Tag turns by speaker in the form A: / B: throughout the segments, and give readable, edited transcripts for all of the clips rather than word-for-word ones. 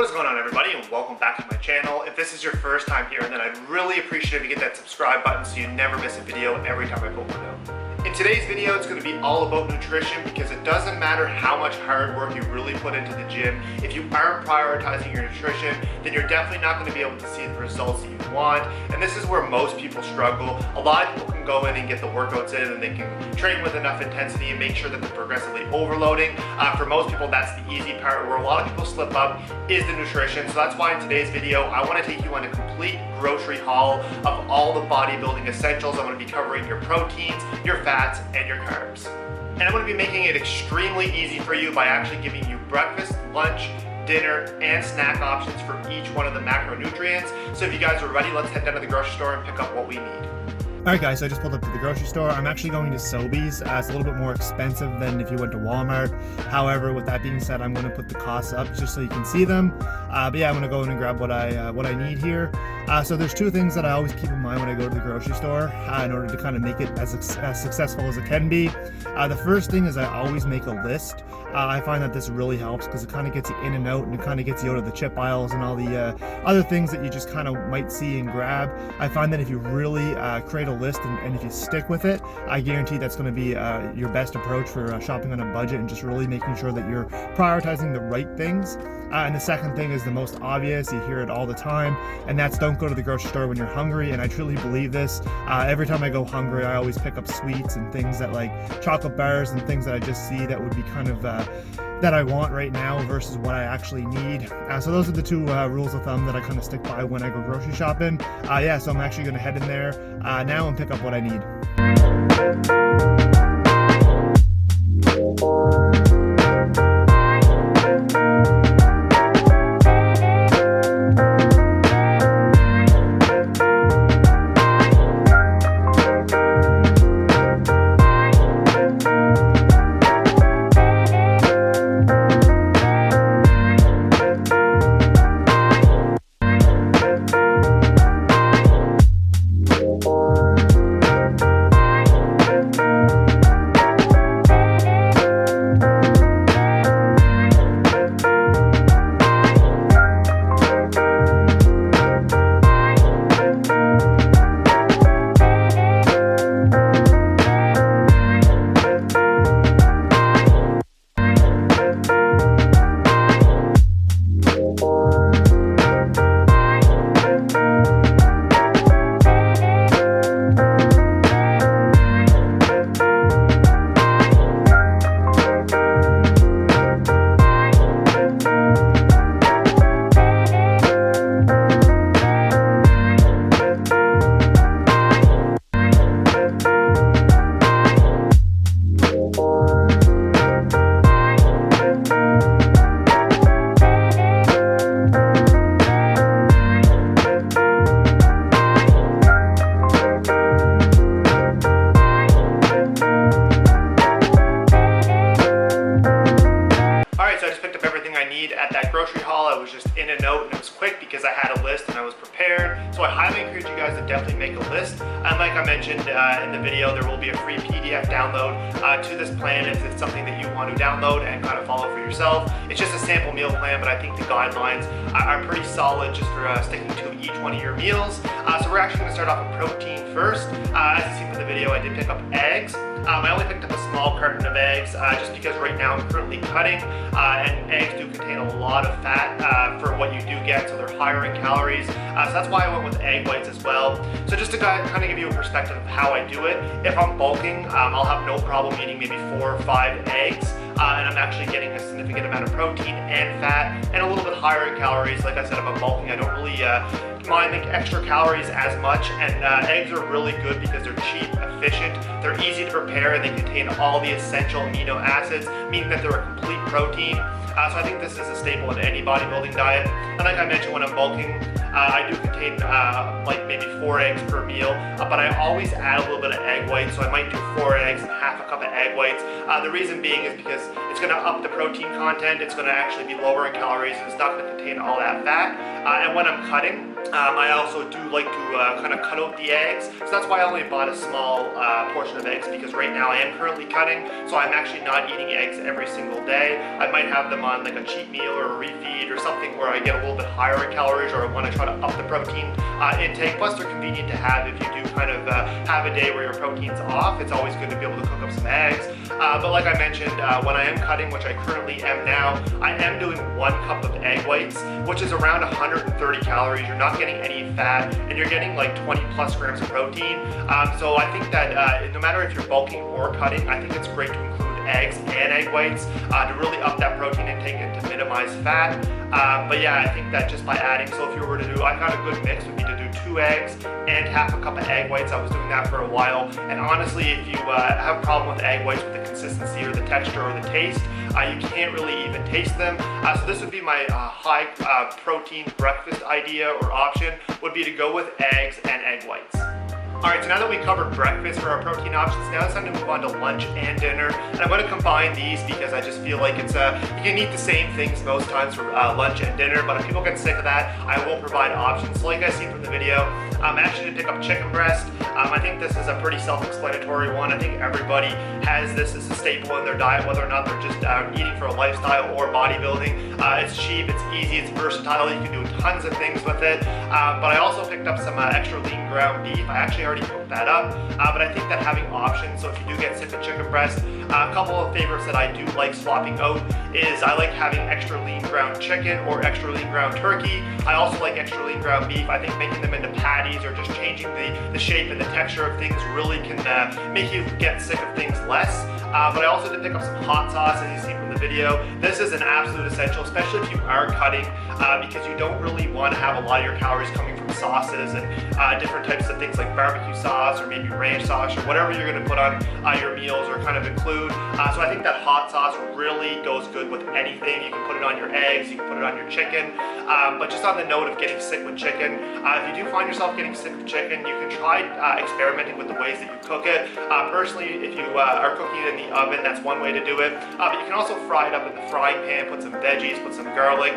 A: What is going on, everybody, and welcome back to my channel. If this is your first time here, then I'd really appreciate if you hit that subscribe button so you never miss a video every time I put one out. In today's video, it's going to be all about nutrition because it doesn't matter how much hard work you really put into the gym. If you aren't prioritizing your nutrition, then you're definitely not going to be able to see the results that you want. And this is where most people struggle. A lot of people can go in and get the workouts in and they can train with enough intensity and make sure that they're progressively overloading. For most people, that's the easy part. Where a lot of people slip up is the nutrition. So that's why in today's video, I want to take you on a complete grocery haul of all the bodybuilding essentials. I'm going to be covering your proteins, your fats, and your carbs. And I'm going to be making it extremely easy for you by actually giving you breakfast, lunch, dinner, and snack options for each one of the macronutrients. So if you guys are ready, let's head down to the grocery store and pick up what we need.
B: Alright guys, so I just pulled up to the grocery store. I'm actually going to Sobeys. It's a little bit more expensive than if you went to Walmart. However, with that being said, I'm going to put the costs up just so you can see them. But yeah, I'm going to go in and grab what I need here. So there's two things that I always keep in mind when I go to the grocery store in order to kind of make it as successful as it can be. The first thing is I always make a list. I find that this really helps because it kind of gets you in and out, and it kind of gets you out of the chip aisles and all the other things that you just kind of might see and grab. I find that if you really create a list and if you stick with it, I guarantee that's going to be your best approach for shopping on a budget and just really making sure that you're prioritizing the right things. And the second thing is the most obvious. You hear it all the time, and that's don't go to the grocery store when you're hungry. And I truly believe this. Every time I go hungry, I always pick up sweets and things that like chocolate bars and things that I just see that would be kind of that I want right now versus what I actually need. So those are the two rules of thumb that I kind of stick by when I go grocery shopping. Yeah, so I'm actually going to head in there now and pick up what I need.
A: At that grocery haul, I was just in and out, and it was quick because I had a list and I was prepared. So I highly encourage you guys to definitely make a list. And like I mentioned in the video, there will be a free PDF download to this plan if it's something that you want to download and kind of follow for yourself. It's just a sample meal plan, but I think the guidelines are pretty solid just for sticking to each one of your meals. So we're actually going to start off with protein first. As you see from the video, I did pick up eggs. I only picked up a small carton of eggs just because right now I'm currently cutting, and eggs do contain a lot of fat for what you do get, so they're higher in calories. So that's why I went with egg whites as well. So just to kind of give you a perspective of how I do it, if I'm bulking, I'll have no problem eating maybe 4 or 5 eggs, and I'm actually getting a significant amount of protein and fat, and a little bit higher in calories. Like I said, if I'm bulking, I don't really mind the extra calories as much, and eggs are really good because they're cheap, efficient, they're easy to prepare, and they contain all the essential amino acids, meaning that they're a complete protein. So I think this is a staple in any bodybuilding diet. And like I mentioned, when I'm bulking, I do contain like maybe 4 eggs per meal, but I always add a little bit of egg white, so I might do 4 eggs and half a cup of egg whites. The reason being is because it's going to up the protein content, it's going to actually be lower in calories, and it's not going to contain all that fat. And when I'm cutting, I also do like to kind of cut out the eggs, so that's why I only bought a small portion of eggs, because right now I am currently cutting, so I'm actually not eating eggs every single day. I might have them on like a cheat meal or a refeed or something where I get a little bit higher in calories, or I want to try to up the protein intake. Plus they're convenient to have if you do kind of have a day where your protein's off. It's always good to be able to cook up some eggs. But like I mentioned, when I am cutting, which I currently am now, I am doing 1 cup of egg whites, which is around 130 calories. You're not getting any fat, and you're getting like 20 plus grams of protein. So I think that no matter if you're bulking or cutting, I think it's great to include eggs and egg whites to really up that protein intake and to minimize fat. But yeah, I think that just by adding, so if you were to do, I thought a good mix would be to do 2 eggs and half a cup of egg whites. I was doing that for a while, and honestly, if you have a problem with egg whites with the consistency or the texture or the taste, you can't really even taste them. So this would be my high protein breakfast idea or option, would be to go with eggs and egg whites. Alright, so now that we covered breakfast for our protein options, now it's time to move on to lunch and dinner. And I'm going to combine these because I just feel like it's you can eat the same things most times for lunch and dinner, but if people get sick of that, I will provide options. So like I seen from the video, I'm actually going to pick up chicken breast. I think this is a pretty self-explanatory one. I think everybody has this as a staple in their diet, whether or not they're just eating for a lifestyle or bodybuilding. It's cheap, it's easy, it's versatile, you can do tons of things with it. But I also picked up some extra lean ground beef. I actually already cooked that up, but I think that having options, so if you do get sick of chicken breast, a couple of favorites that I do like swapping out is I like having extra lean ground chicken or extra lean ground turkey. I also like extra lean ground beef. I think making them into patties or just changing the shape and the texture of things really can make you get sick of things less. But I also did pick up some hot sauce, as you see from the video. This is an absolute essential, especially if you are cutting, because you don't really want to have a lot of your calories coming from sauces and different types of things like barbecue sauce or maybe ranch sauce or whatever you're going to put on your meals or kind of include. So I think that hot sauce really goes good with anything. You can put it on your eggs, you can put it on your chicken. But just on the note of getting sick with chicken, if you do find yourself getting sick with chicken, you can try experimenting with the ways that you cook it. Personally, if you are cooking it in the oven, that's one way to do it. But you can also fry it up in the frying pan, put some veggies, put some garlic,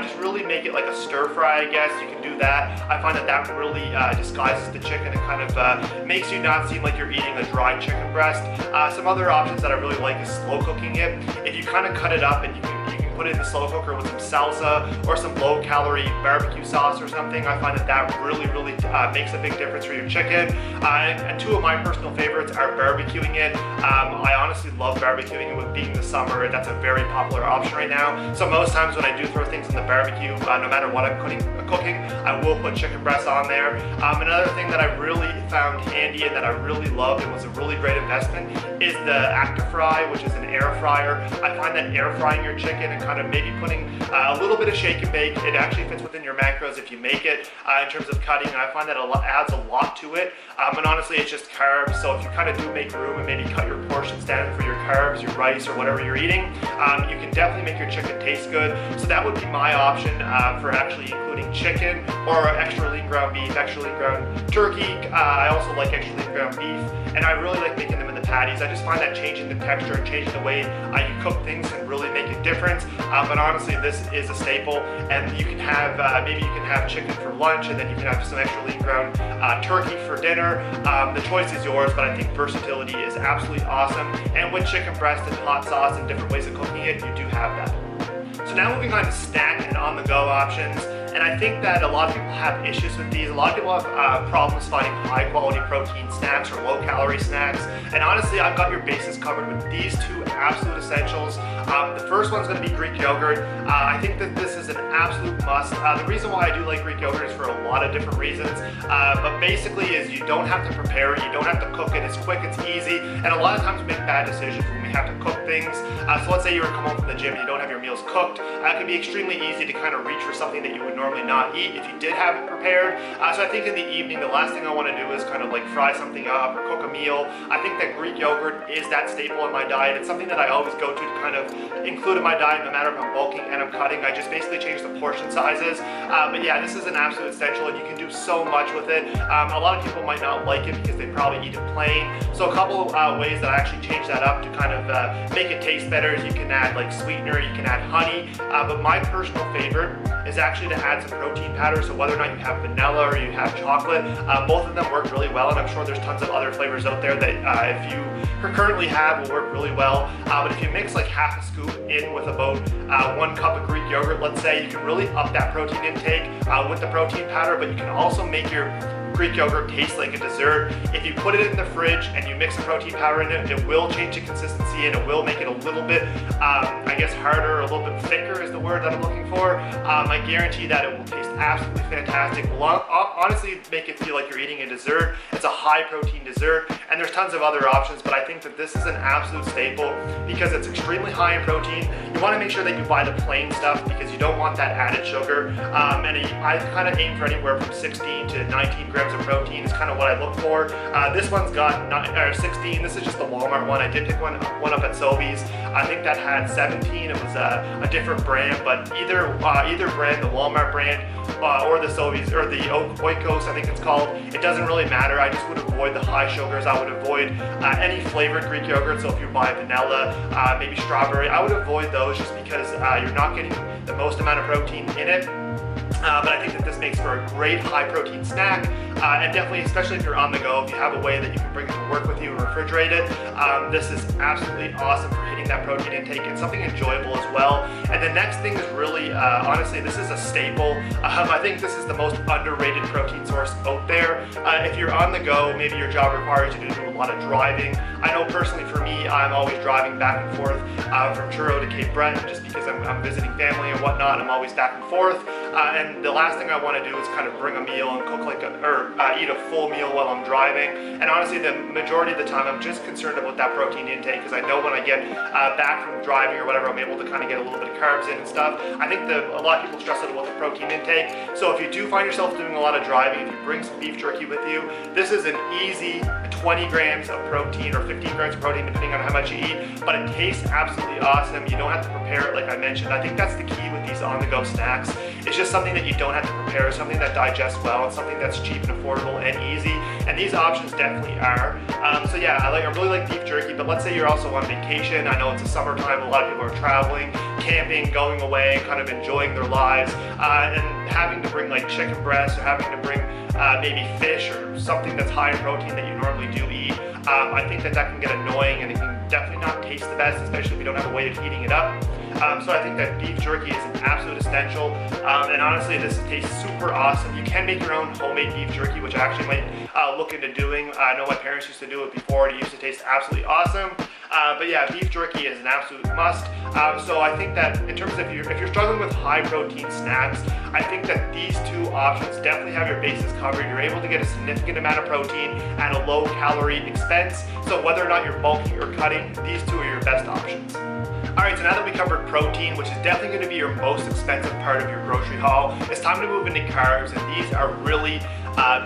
A: just really make it like a stir fry, I guess. You can do that. I find that that really disguises the chicken and kind of makes you not seem like you're eating a dry chicken breast. Some other options that I really like is slow cooking it. If you kind of cut it up and you can put it in the slow cooker with some salsa or some low-calorie barbecue sauce or something, I find that that really makes a big difference for your chicken. And 2 of my personal favorites are barbecuing it. I honestly love barbecuing it with being the summer. That's a very popular option right now. So most times when I do throw things in the barbecue, no matter what I'm cooking, I will put chicken breast on there. Another thing that I really found handy and that I really loved and was a really great investment is the ActiFry, which is an air fryer. I find that air frying your chicken and kind of maybe putting a little bit of shake and bake, it actually fits within your macros if you make it in terms of cutting. And I find that it adds a lot to it. And honestly, it's just carbs. So if you kind of do make room and maybe cut your portions down for your carbs, your rice, or whatever you're eating, you can definitely make your chicken taste good. So that would be my option for actually including chicken or extra lean ground beef, extra lean ground turkey. I also like extra lean ground beef, and I really like making them in the patties. I just find that changing the texture and changing the way you cook things can really make a difference. But honestly, this is a staple, and you can have maybe you can have chicken for lunch, and then you can have some extra lean ground turkey for dinner. The choice is yours, but I think versatility is absolutely awesome. And with chicken breast and hot sauce and different ways of cooking it, you do have that. So now moving on to snack and on-the-go options. And I think that a lot of people have issues with these. A lot of people have problems finding high-quality protein snacks or low-calorie snacks. And honestly, I've got your bases covered with these 2 absolute essentials. The first one's going to be Greek yogurt. I think that this is an absolute must. The reason why I do like Greek yogurt is for a lot of different reasons. But basically is you don't have to prepare it, you don't have to cook it. It's quick, it's easy. And a lot of times we make bad decisions when we have to cook things. So let's say you were coming home from the gym and you don't have your meal's cooked, it can be extremely easy to kind of reach for something that you would normally not eat if you did have it prepared. So I think in the evening, the last thing I want to do is kind of like fry something up or cook a meal. I think that Greek yogurt is that staple in my diet. It's something that I always go to kind of include in my diet no matter if I'm bulking and I'm cutting. I just basically change the portion sizes. But yeah, this is an absolute essential and you can do so much with it. A lot of people might not like it because they probably eat it plain. So a couple ways that I actually change that up to kind of make it taste better is you can add like sweetener, you can add honey. But my personal favorite is actually to add some protein powder. So whether or not you have vanilla or you have chocolate, both of them work really well. And I'm sure there's tons of other flavors out there that if you currently have will work really well. But if you mix like half a scoop in with about 1 cup of Greek yogurt, let's say, you can really up that protein intake with the protein powder, but you can also make your Greek yogurt tastes like a dessert. If you put it in the fridge and you mix the protein powder in it, it will change the consistency and it will make it a little bit, I guess, harder, a little bit thicker is the word that I'm looking for. I guarantee that it will taste absolutely fantastic. Will honestly make it feel like you're eating a dessert. It's a high protein dessert, and there's tons of other options, but I think that this is an absolute staple because it's extremely high in protein. You want to make sure that you buy the plain stuff because you don't want that added sugar. And I kind of aim for anywhere from 16 to 19 grams of protein is kind of what I look for. This one's got 16. This is just the Walmart one. I did pick one up at Sobeys. I think that had 17. It was a different brand, but either brand, the Walmart brand or the Sobeys or the Oikos, I think it's called, it doesn't really matter. I just would avoid the high sugars. I would avoid any flavored Greek yogurt. So if you buy vanilla, maybe strawberry, I would avoid those just because you're not getting the most amount of protein in it. But I think that this makes for a great high protein snack, and definitely, especially if you're on the go, if you have a way that you can bring it to work with you and refrigerate it, this is absolutely awesome for hitting that protein intake and something enjoyable as well. And the next thing is really, honestly, this is a staple. I think this is the most underrated protein source out there. If you're on the go, maybe your job requires you to do a lot of driving. I know personally for me, I'm always driving back and forth from Truro to Cape Breton just because I'm visiting family and whatnot. I'm always back and forth. And the last thing I want to do is kind of bring a meal and cook eat a full meal while I'm driving. And honestly, the majority of the time, I'm just concerned about that protein intake because I know when I get back from driving or whatever, I'm able to kind of get a little bit of carbs in and stuff. I think a lot of people stress out about the protein intake. So if you do find yourself doing a lot of driving, if you bring some beef jerky with you, this is an easy 20 grams of protein or 15 grams of protein depending on how much you eat, but it tastes absolutely awesome. You don't have to prepare it like I mentioned. I think that's the key with these on-the-go snacks. It's just something that you don't have to prepare, something that digests well, and something that's cheap and affordable and easy, and these options definitely are. So yeah, I really like beef jerky, but let's say you're also on vacation. I know it's the summertime, a lot of people are traveling, camping, going away, kind of enjoying their lives, and having to bring like chicken breast or having to bring maybe fish or something that's high in protein that you normally do eat. I think that can get annoying and it can definitely not taste the best, especially if you don't have a way of heating it up. So I think that beef jerky is an absolute essential, and honestly this tastes super awesome. You can make your own homemade beef jerky, which I actually might look into doing. I know my parents used to do it before and it used to taste absolutely awesome. But yeah, beef jerky is an absolute must. So I think that in terms of if you're struggling with high protein snacks, I think that these two options definitely have your bases covered. You're able to get a significant amount of protein at a low calorie expense. So whether or not you're bulking or cutting, these two are your best options. Alright, so now that we covered protein, which is definitely going to be your most expensive part of your grocery haul, it's time to move into carbs, and these are really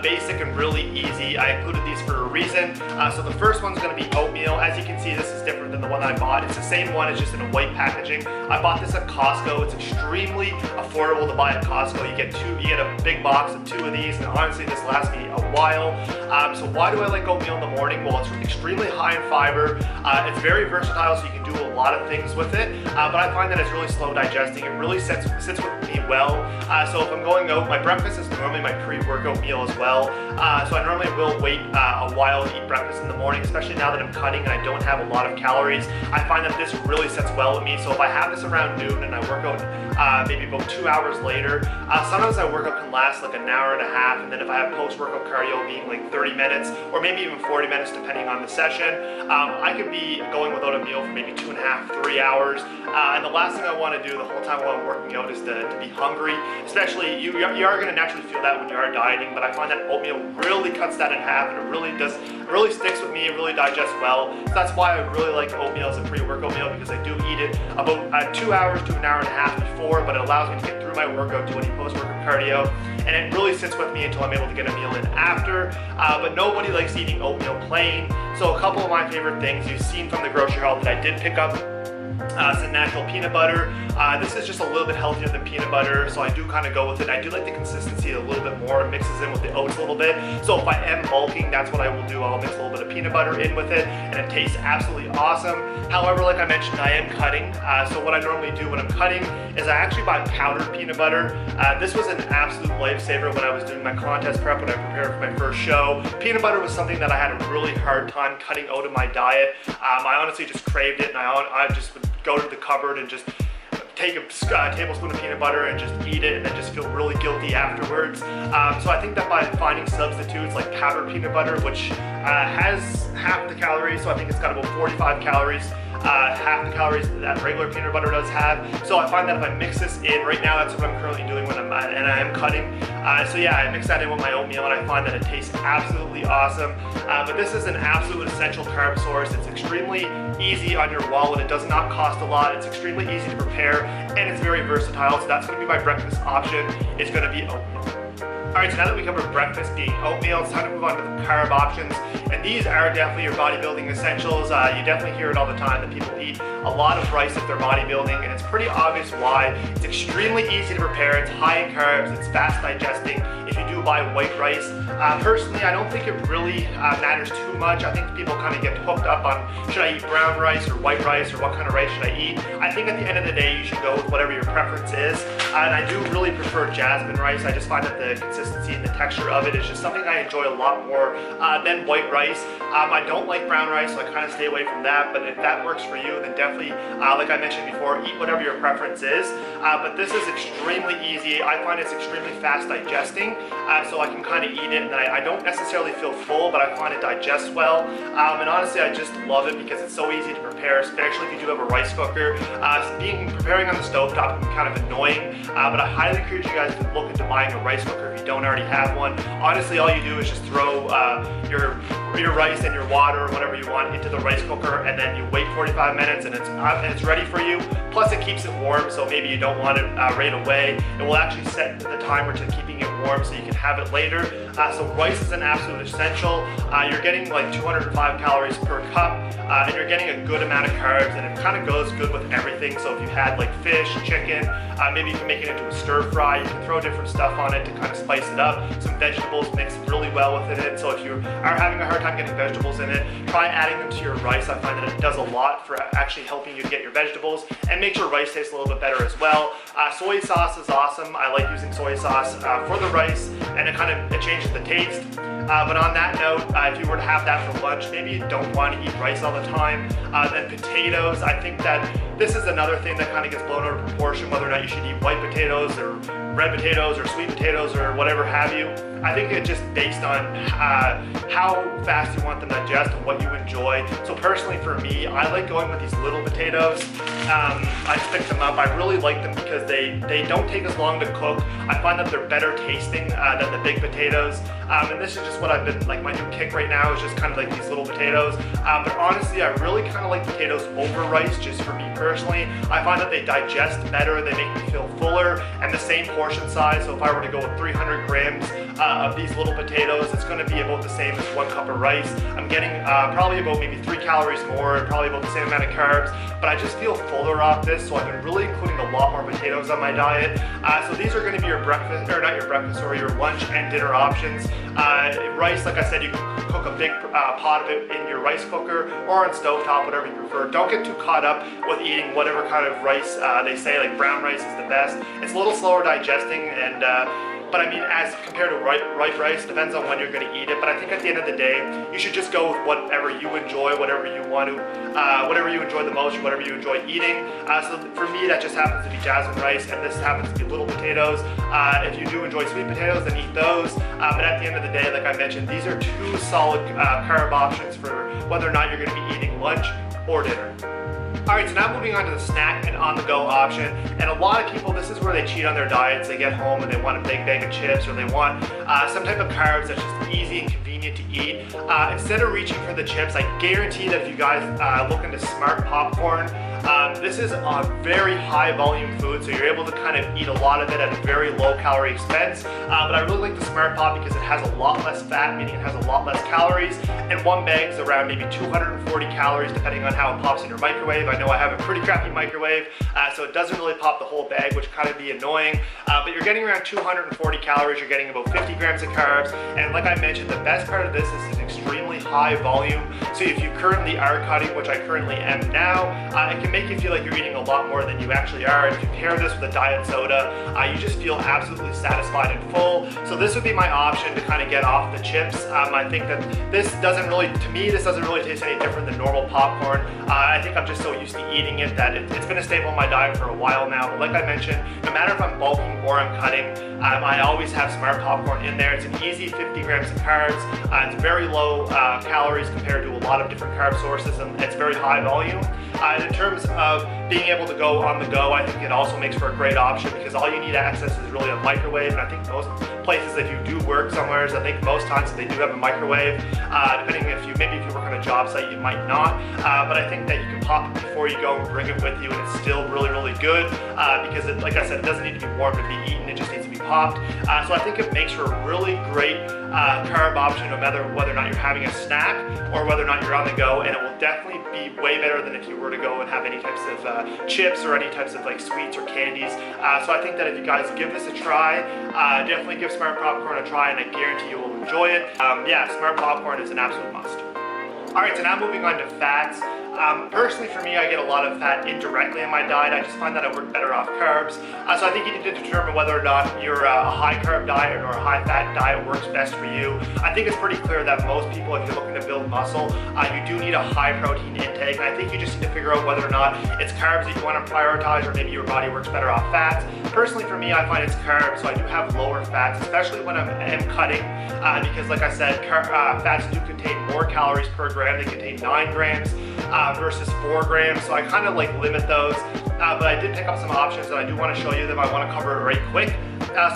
A: basic and really easy. I included these for a reason. So the first one's going to be oatmeal. As you can see, this is different than the one that I bought. It's the same one, it's just in a white packaging. I bought this at Costco. It's extremely affordable to buy at Costco. You get a big box of 2 of these, and honestly this lasts me a while. So why do I like oatmeal in the morning? Well, it's extremely high in fiber. It's very versatile, so you can do a lot of things with it, but I find that it's really slow digesting. It really sits with me well. So if I'm going out, my breakfast is normally my pre-workout meal as well. So I normally will wait a while to eat breakfast in the morning, especially now that I'm cutting and I don't have a lot of calories. I find that this really sits well with me. So if I have this around noon and I work out maybe about 2 hours later, sometimes my workout can last like an hour and a half, and then if I have post-workout cardio being like 30 minutes or maybe even 40 minutes depending on the session, I could be going without a meal for maybe 2.5, 3 hours. And the last thing I want to do the whole time while I'm working out is to be hungry. Especially, you are going to naturally feel that when you are dieting, but I find that oatmeal really cuts that in half, and it really sticks with me, it really digests well. So that's why I really like oatmeal as a pre-workout meal, because I do eat it about 2 hours to an hour and a half before, but it allows me to get through my workout, do any post-workout cardio, and it really sits with me until I'm able to get a meal in after. But nobody likes eating oatmeal plain. So a couple of my favorite things you've seen from the grocery haul that I did pick up. Some natural peanut butter. This is just a little bit healthier than peanut butter, so I do kind of go with it. I do like the consistency a little bit more. It mixes in with the oats a little bit. So if I am bulking, that's what I will do. I'll mix a little bit of peanut butter in with it, and it tastes absolutely awesome. However, like I mentioned, I am cutting. So what I normally do when I'm cutting is I actually buy powdered peanut butter. This was an absolute lifesaver when I was doing my contest prep, when I prepared for my first show. Peanut butter was something that I had a really hard time cutting out of my diet. I honestly just craved it, and I just would go to the cupboard and just take a tablespoon of peanut butter and just eat it, and then just feel really guilty afterwards. So I think that by finding substitutes like powdered peanut butter, which has half the calories, so I think it's got about 45 calories, half the calories that regular peanut butter does have. So I find that if I mix this in, right now that's what I'm currently doing when I am cutting. So yeah, I mix that in with my oatmeal, and I find that it tastes absolutely awesome. But this is an absolute essential carb source. It's extremely easy on your wallet. It does not cost a lot. It's extremely easy to prepare, and it's very versatile. So that's going to be my breakfast option. It's going to be oatmeal. Alright, so now that we covered breakfast being oatmeal, it's time to move on to the carb options. And these are definitely your bodybuilding essentials. You definitely hear it all the time that people eat a lot of rice if they're bodybuilding, and it's pretty obvious why. It's extremely easy to prepare, it's high in carbs, it's fast digesting if you do buy white rice. Personally, I don't think it really matters too much. I think people kind of get hooked up on, should I eat brown rice or white rice, or what kind of rice should I eat? I think at the end of the day, you should go with whatever your preference is. And I do really prefer jasmine rice. I just find that the consistency and the texture of it is just something I enjoy a lot more than white rice. I don't like brown rice, so I kind of stay away from that, but if that works for you, then definitely, like I mentioned before, eat whatever your preference is. But this is extremely easy. I find it's extremely fast digesting, so I can kind of eat it, and I don't necessarily feel full, but I find it digests well. And honestly, I just love it because it's so easy to prepare, especially if you do have a rice cooker. Preparing on the stovetop can be kind of annoying, but I highly encourage you guys to look into buying a rice cooker if you don't already have one. Honestly, all you do is just throw your rice and your water or whatever you want into the rice cooker, and then you wait 45 minutes and it's ready for you. Plus it keeps it warm, so maybe you don't want it right away. It will actually set the timer to keeping it warm so you can have it later. So rice is an absolute essential. You're getting like 205 calories per cup, and you're getting a good amount of carbs, and it kind of goes good with everything. So if you had like fish, chicken, maybe you can make it into a stir fry. You can throw different stuff on it to kind of spice it up. Some vegetables mix really well with it. So if you are having a hard time getting vegetables in it, try adding them to your rice. I find that it does a lot for actually helping you get your vegetables and makes your rice taste a little bit better as well. Soy sauce is awesome. I like using soy sauce for the rice, and it changes the taste. But on that note, if you were to have that for lunch, maybe you don't want to eat rice all the time. Then potatoes, I think that this is another thing that kind of gets blown out of proportion, whether or not you should eat white potatoes or red potatoes or sweet potatoes or whatever have you. I think it's just based on how fast you want them to digest and what you enjoy. So personally for me, I like going with these little potatoes. I pick them up. I really like them because they don't take as long to cook. I find that they're better tasting than the big potatoes. And this is just what I've been, like my new kick right now is just kind of like these little potatoes. But honestly, I really kind of like potatoes over rice, just for me personally. I find that they digest better, they make me feel fuller, and the same portion size. So if I were to go with 300 grams of these little potatoes, it's going to be about the same as 1 cup of rice. I'm getting probably about maybe 3 calories more, and probably about the same amount of carbs, but I just feel fuller off this, so I've been really including a lot more potatoes on my diet. So these are going to be your breakfast, or not your breakfast, or your lunch and dinner options. Rice, like I said, you can cook a big pot of it in your rice cooker or on stovetop, whatever you prefer. Don't get too caught up with eating whatever kind of rice they say, like brown rice is the best. It's a little slower digesting, and but I mean, as compared to ripe rice, it depends on when you're going to eat it. But I think at the end of the day, you should just go with whatever you enjoy, whatever you want to, whatever you enjoy the most, whatever you enjoy eating. So for me, that just happens to be jasmine rice, and this happens to be little potatoes. If you do enjoy sweet potatoes, then eat those. But at the end of the day, like I mentioned, these are 2 solid carb options for whether or not you're going to be eating lunch or dinner. All right, so now moving on to the snack and on-the-go option. And a lot of people, this is where they cheat on their diets. They get home and they want a big bag of chips, or they want some type of carbs that's just easy and convenient to eat. Instead of reaching for the chips, I guarantee that if you guys look into Smart Popcorn, this is a very high volume food, so you're able to kind of eat a lot of it at a very low calorie expense. But I really like the Smart Pop because it has a lot less fat, meaning it has a lot less calories, and one bag is around maybe 240 calories depending on how it pops in your microwave. I know I have a pretty crappy microwave, so it doesn't really pop the whole bag, which kind of be annoying, but you're getting around 240 calories, you're getting about 50 grams of carbs, and like I mentioned, the best part of this is an extremely high volume. So if you currently are cutting, which I currently am now, it can make you feel like you're eating a lot more than you actually are. And if you pair this with a diet soda, you just feel absolutely satisfied and full. So this would be my option to kind of get off the chips. I think that this doesn't really, to me, this doesn't really taste any different than normal popcorn. I think I'm just so used to eating it that it's been a staple in my diet for a while now. But like I mentioned, no matter if I'm bulking or I'm cutting, I always have Smart Popcorn in there. It's an easy 50 grams of carbs. It's very low calories compared to a lot of different carb sources, and it's very high volume. And in terms of being able to go on the go, I think it also makes for a great option because all you need access is really a microwave. And I think most places, if you do work somewhere, I think most times they do have a microwave. Depending if you work on a job site, you might not. But I think that you can pop it before you go and bring it with you, and it's still really, really good because, like I said, it doesn't need to be warm to be eaten. It just needs to be popped. So I think it makes for a really great carb option, no matter whether or not you're having a snack or whether or not you're on the go, and it will definitely be way better than if you were to go and have any types of chips or any types of like sweets or candies. So I think that if you guys give this a try, definitely give Smart Popcorn a try, and I guarantee you will enjoy it. Yeah, Smart Popcorn is an absolute must. All right, so now moving on to fats. Personally, for me, I get a lot of fat indirectly in my diet. I just find that I work better off carbs. So I think you need to determine whether or not your a high carb diet or a high fat diet works best for you. I think it's pretty clear that most people, if you're looking to build muscle, you do need a high protein intake. And I think you just need to figure out whether or not it's carbs that you want to prioritize, or maybe your body works better off fats. Personally, for me, I find it's carbs, so I do have lower fats, especially when I am cutting, because like I said, fats do contain more calories per gram. They contain 9 grams. Versus 4 grams, so I kind of like limit those, but I did pick up some options and I do want to show you them. I want to cover it right quick.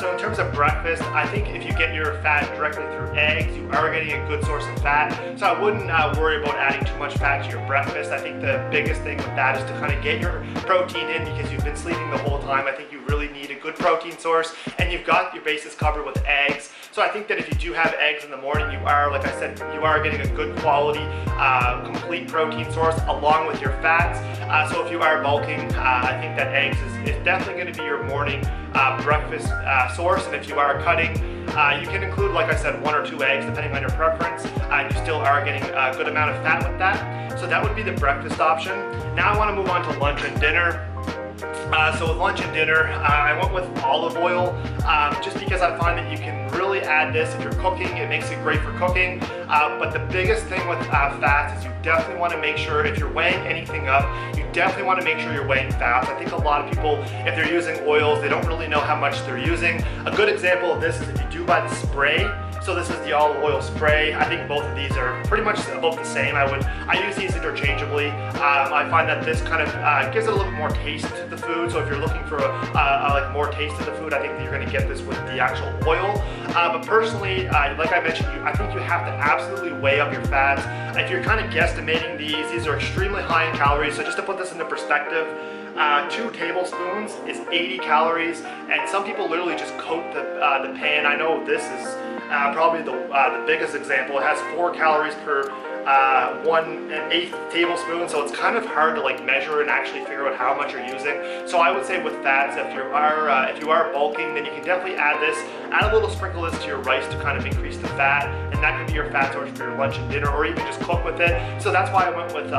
A: So in terms of breakfast, I think if you get your fat directly through eggs, you are getting a good source of fat, so I wouldn't worry about adding too much fat to your breakfast. I think the biggest thing with that is to kind of get your protein in, because you've been sleeping the whole time. I think you really need a good protein source, and you've got your bases covered with eggs. So I think that if you do have eggs in the morning, you are, like I said, you are getting a good quality, complete protein source along with your fats. So if you are bulking, I think that eggs is definitely going to be your morning breakfast source. And if you are cutting, you can include, like I said, 1 or 2 eggs depending on your preference, and you still are getting a good amount of fat with that. So that would be the breakfast option. Now I want to move on to lunch and dinner. So with lunch and dinner, I went with olive oil, just because I find that you can really add this if you're cooking. It makes it great for cooking. But the biggest thing with fats is you definitely want to make sure, if you're weighing anything up, you definitely want to make sure you're weighing fats. I think a lot of people, if they're using oils, they don't really know how much they're using. A good example of this is if you do buy the spray. So this is the olive oil spray. I think both of these are pretty much about the same. I use these interchangeably. I find that this kind of gives it a little bit more taste to the food. So if you're looking for like more taste to the food, I think that you're going to get this with the actual oil. But personally, like I mentioned, I think you have to absolutely weigh up your fats. If you're kind of guesstimating these are extremely high in calories. So just to put this into perspective, 2 tablespoons is 80 calories, and some people literally just coat the pan. I know this is probably the biggest example. It has 4 calories per 1/8 tablespoon, so it's kind of hard to like measure and actually figure out how much you're using. So I would say with fats, if you are bulking, then you can definitely add a little sprinkle this to your rice to kind of increase the fat, and that could be your fat source for your lunch and dinner, or even just cook with it. So that's why I went with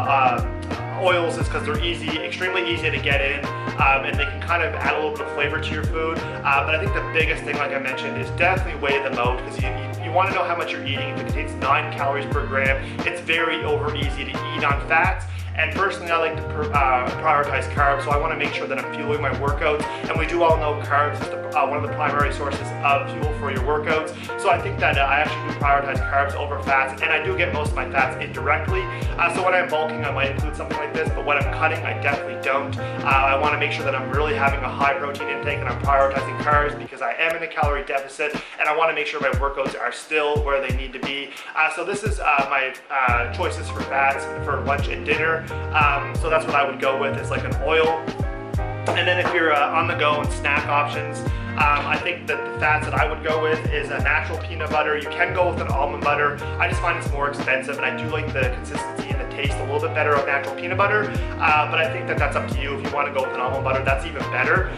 A: oils, is because they're extremely easy to get in, and they can kind of add a little bit of flavor to your food. But I think the biggest thing, like I mentioned, is definitely weigh them out, because you want to know how much you're eating. If it contains 9 calories per gram, it's very easy to eat on fats. And personally, I like to prioritize carbs, so I want to make sure that I'm fueling my workouts. And we do all know carbs is one of the primary sources of fuel for your workouts. So I think that I actually do prioritize carbs over fats, and I do get most of my fats indirectly. So when I'm bulking, I might include something like this, but when I'm cutting, I definitely don't. I want to make sure that I'm really having a high protein intake and I'm prioritizing carbs because I am in a calorie deficit, and I want to make sure my workouts are still where they need to be. So this is my choices for fats for lunch and dinner. So that's what I would go with, is like an oil. And then if you're on the go and snack options, I think that the fats that I would go with is a natural peanut butter. You can go with an almond butter. I just find it's more expensive, and I do like the consistency and the taste a little bit better of natural peanut butter. But I think that that's up to you. If you want to go with an almond butter, that's even better.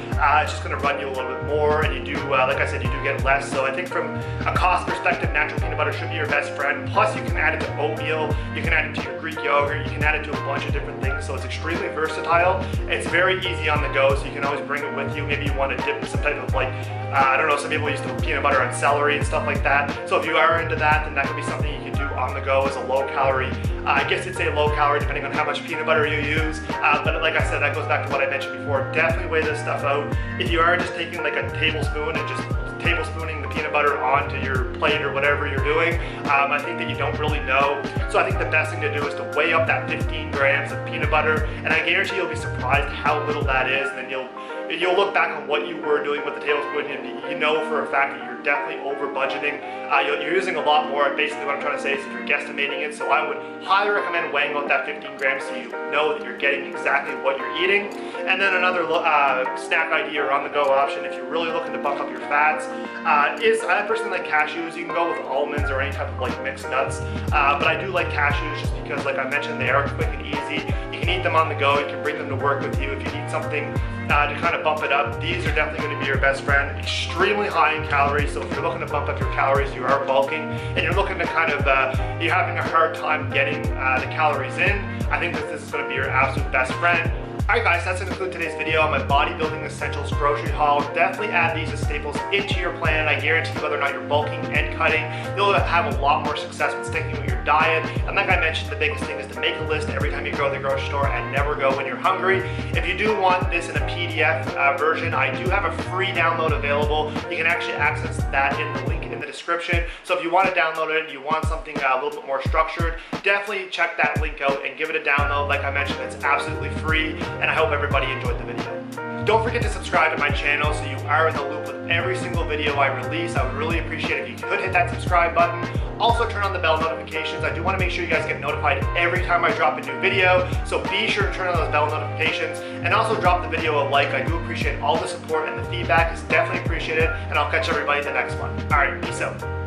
A: It's just going to run you a little bit more, and you do, like I said, you do get less. So I think from a cost perspective, natural peanut butter should be your best friend. Plus, you can add it to oatmeal. You can add it to your Greek yogurt. You can add it to a bunch of different things. So it's extremely versatile. It's very easy on the go, so you can always bring it with you. Maybe you want to dip some type of I don't know, some people used to put peanut butter on celery and stuff like that. So if you are into that, then that could be something you can do on the go as a low calorie. I guess it's a low calorie depending on how much peanut butter you use. But like I said, that goes back to what I mentioned before. Definitely weigh this stuff out. If you are just taking like a tablespoon and just tablespooning the peanut butter onto your plate or whatever you're doing, I think that you don't really know. So I think the best thing to do is to weigh up that 15 grams of peanut butter, and I guarantee you'll be surprised how little that is, and then you'll look back on what you were doing with the tablespoon, and you know for a fact that you're definitely over budgeting. You're using a lot more. Basically what I'm trying to say is you're guesstimating it, so I would highly recommend weighing out that 15 grams so you know that you're getting exactly what you're eating. And then another snack idea or on the go option, if you're really looking to buck up your fats, is I personally like cashews. You can go with almonds or any type of like mixed nuts, but I do like cashews just because, like I mentioned, they are quick and easy. You can eat them on the go. You can bring them to work with you if you need something to kind of bump it up. These are definitely going to be your best friend. Extremely high in calories, so if you're looking to bump up your calories, you are bulking, and you're looking to kind of, you're having a hard time getting the calories in, I think that this is going to be your absolute best friend. Alright guys, that's going to conclude today's video on my bodybuilding essentials grocery haul. Definitely add these as staples into your plan. I guarantee whether or not you're bulking and cutting, you'll have a lot more success with sticking with your diet. And like I mentioned, the biggest thing is to make a list every time you go to the grocery store and never go when you're hungry. If you do want this in a PDF version, I do have a free download available. You can actually access that in the link in the description. So if you want to download it and you want something a little bit more structured, definitely check that link out and give it a download. Like I mentioned, it's absolutely free, and I hope everybody enjoyed the video. Don't forget to subscribe to my channel so you are in the loop with every single video I release. I would really appreciate it if you could hit that subscribe button. Also turn on the bell notifications. I do want to make sure you guys get notified every time I drop a new video, so be sure to turn on those bell notifications, and also drop the video a like. I do appreciate all the support, and the feedback is definitely appreciated, and I'll catch everybody in the next one. Alright, peace out.